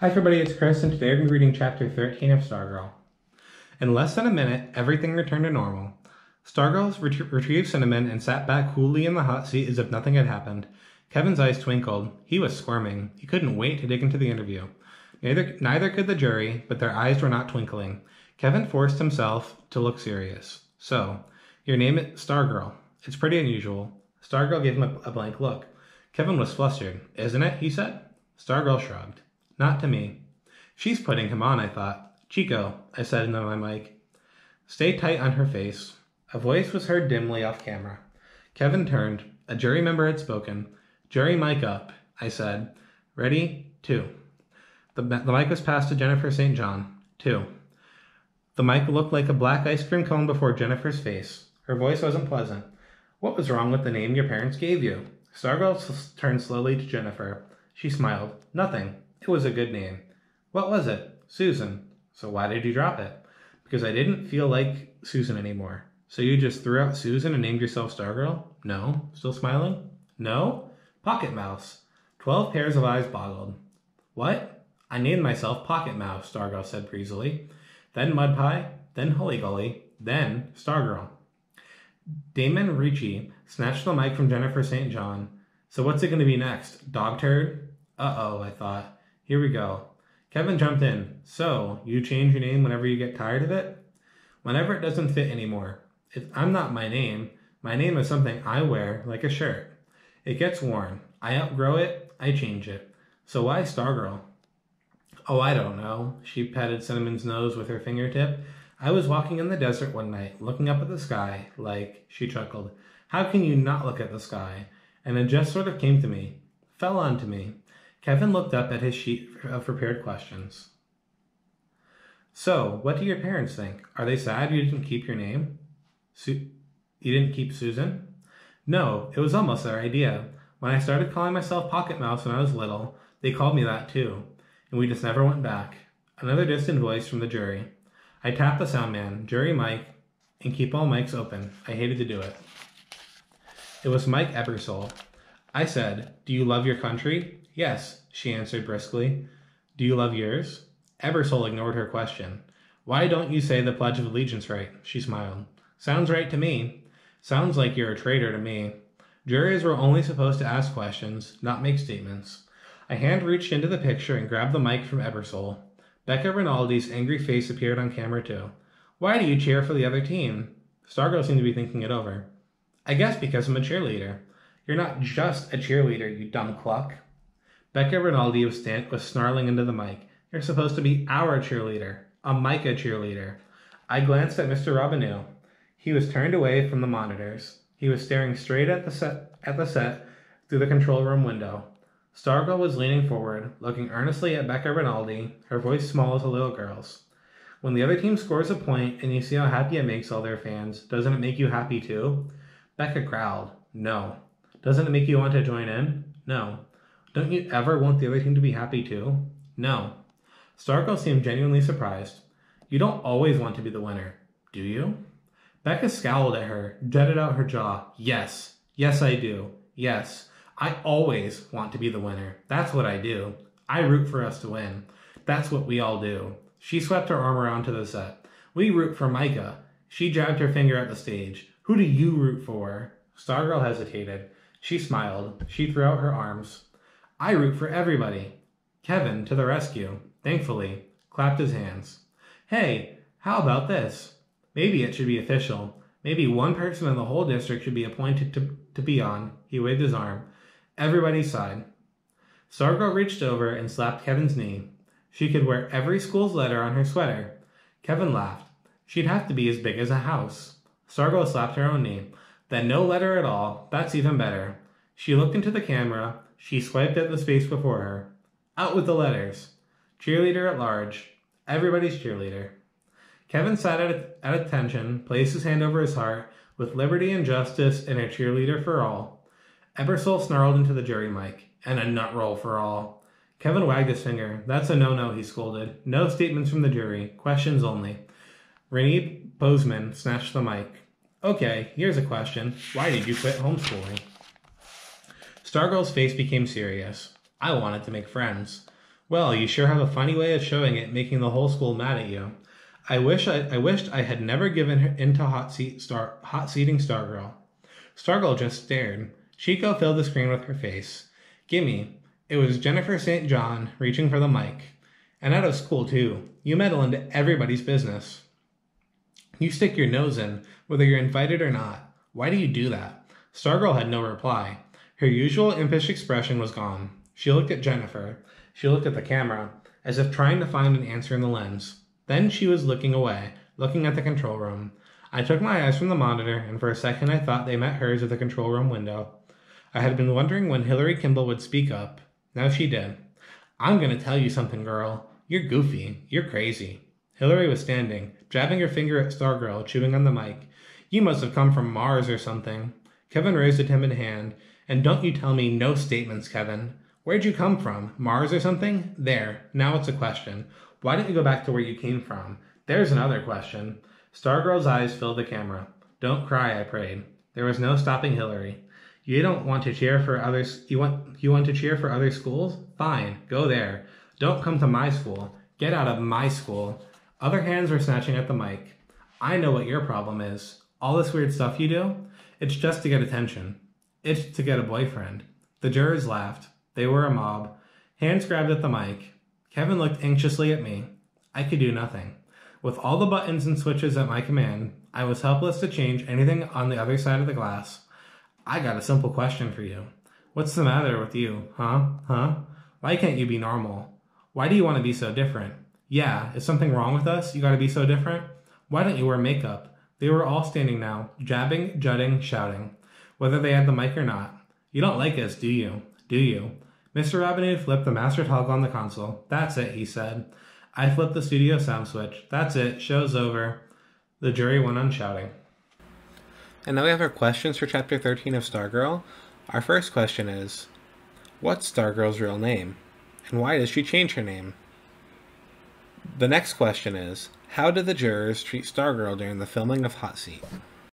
Hi everybody, it's Chris, and today we're going to be reading Chapter 13 of Stargirl. In less than a minute, everything returned to normal. Stargirl retrieved Cinnamon and sat back coolly in the hot seat as if nothing had happened. Kevin's eyes twinkled. He was squirming. He couldn't wait to dig into the interview. Neither could the jury, but their eyes were not twinkling. Kevin forced himself to look serious. So, your name is Stargirl. It's pretty unusual. Stargirl gave him a blank look. Kevin was flustered. Isn't it? He said. Stargirl shrugged. Not to me. She's putting him on, I thought. Chico, I said into my mic. Stay tight on her face. A voice was heard dimly off camera. Kevin turned. A jury member had spoken. Jury mic up, I said. Ready? 2. The mic was passed to Jennifer St. John. 2. The mic looked like a black ice cream cone before Jennifer's face. Her voice wasn't pleasant. What was wrong with the name your parents gave you? Stargirl turned slowly to Jennifer. She smiled. Nothing. It was a good name. What was it? Susan. So why did you drop it? Because I didn't feel like Susan anymore. So you just threw out Susan and named yourself Stargirl? No. Still smiling? No. Pocket Mouse. 12 pairs of eyes boggled. What? I named myself Pocket Mouse, Stargirl said breezily. Then Mud Pie. Then Hully Gully. Then Stargirl. Damon Ricci snatched the mic from Jennifer St. John. So what's it going to be next? Dog turd? Uh-oh, I thought. Here we go. Kevin jumped in. So, you change your name whenever you get tired of it? Whenever it doesn't fit anymore. I'm not my name. My name is something I wear, like a shirt. It gets worn. I outgrow it. I change it. So why Stargirl? Oh, I don't know. She patted Cinnamon's nose with her fingertip. I was walking in the desert one night, looking up at the sky, like, she chuckled. How can you not look at the sky? And it just sort of came to me. Fell onto me. Kevin looked up at his sheet of prepared questions. So, what do your parents think? Are they sad you didn't keep your name? You didn't keep Susan? No, it was almost their idea. When I started calling myself Pocket Mouse when I was little, they called me that too. And we just never went back. Another distant voice from the jury. I tapped the sound man, jury mic, and keep all mics open. I hated to do it. It was Mike Ebersole. I said, do you love your country? Yes, she answered briskly. Do you love yours? Ebersole ignored her question. Why don't you say the Pledge of Allegiance right? She smiled. Sounds right to me. Sounds like you're a traitor to me. Juries were only supposed to ask questions, not make statements. A hand reached into the picture and grabbed the mic from Ebersole. Becca Rinaldi's angry face appeared on camera too. Why do you cheer for the other team? Stargirl seemed to be thinking it over. I guess because I'm a cheerleader. You're not just a cheerleader, you dumb cluck. Becca Rinaldi was snarling into the mic. You're supposed to be our cheerleader. A Micah cheerleader. I glanced at Mr. Robineau. He was turned away from the monitors. He was staring straight at the set through the control room window. Stargirl was leaning forward, looking earnestly at Becca Rinaldi, her voice small as a little girl's. When the other team scores a point and you see how happy it makes all their fans, doesn't it make you happy too? Becca growled. No. Doesn't it make you want to join in? No. Don't you ever want the other team to be happy too? No. Stargirl seemed genuinely surprised. You don't always want to be the winner, do you? Becca scowled at her, jutted out her jaw. Yes. Yes, I do. Yes. I always want to be the winner. That's what I do. I root for us to win. That's what we all do. She swept her arm around to the set. We root for Micah. She jabbed her finger at the stage. Who do you root for? Stargirl hesitated. She smiled. She threw out her arms. I root for everybody. Kevin, to the rescue, thankfully, clapped his hands. Hey, how about this? Maybe it should be official. Maybe one person in the whole district should be appointed to be on. He waved his arm. Everybody sighed. Stargirl reached over and slapped Kevin's knee. She could wear every school's letter on her sweater. Kevin laughed. She'd have to be as big as a house. Stargirl slapped her own knee. Then no letter at all. That's even better. She looked into the camera. She swiped at the space before her. Out with the letters. Cheerleader at large. Everybody's cheerleader. Kevin sat at attention, placed his hand over his heart, with liberty and justice and a cheerleader for all. Ebersole snarled into the jury mic. And a nut roll for all. Kevin wagged his finger. That's a no-no, he scolded. No statements from the jury. Questions only. Renee Bozeman snatched the mic. Okay, here's a question. Why did you quit homeschooling? Stargirl's face became serious. I wanted to make friends. Well, you sure have a funny way of showing it, making the whole school mad at you. I wished I had never given in to hot seating Stargirl. Stargirl just stared. Chico filled the screen with her face. Gimme. It was Jennifer St. John reaching for the mic. And out of school, too. You meddle into everybody's business. You stick your nose in, whether you're invited or not. Why do you do that? Stargirl had no reply. Her usual impish expression was gone. She looked at Jennifer. She looked at the camera, as if trying to find an answer in the lens. Then she was looking away, looking at the control room. I took my eyes from the monitor, and for a second I thought they met hers at the control room window. I had been wondering when Hillary Kimball would speak up. Now she did. I'm going to tell you something, girl. You're goofy. You're crazy. Hillary was standing, jabbing her finger at Stargirl, chewing on the mic. You must have come from Mars or something. Kevin raised a timid hand. And don't you tell me no statements, Kevin. Where'd you come from? Mars or something? There. Now it's a question. Why didn't you go back to where you came from? There's another question. Stargirl's eyes filled the camera. Don't cry, I prayed. There was no stopping Hillary. You don't want to cheer for others? You want to cheer for other schools? Fine, go there. Don't come to my school. Get out of my school. Other hands were snatching at the mic. I know what your problem is. All this weird stuff you do? It's just to get attention. It's to get a boyfriend. The jurors laughed. They were a mob. Hands grabbed at the mic. Kevin looked anxiously at me. I could do nothing. With all the buttons and switches at my command, I was helpless to change anything on the other side of the glass. I got a simple question for you. What's the matter with you, huh? Why can't you be normal? Why do you want to be so different? Yeah, is something wrong with us? You gotta be so different? Why don't you wear makeup? They were all standing now, jabbing, jutting, shouting, whether they had the mic or not. You don't like us, do you? Do you? Mr. Rabineau flipped the master toggle on the console. That's it, he said. I flipped the studio sound switch. That's it, show's over. The jury went on shouting. And now we have our questions for Chapter 13 of Stargirl. Our first question is, what's Stargirl's real name? And why does she change her name? The next question is, how did the jurors treat Stargirl during the filming of Hot Seat?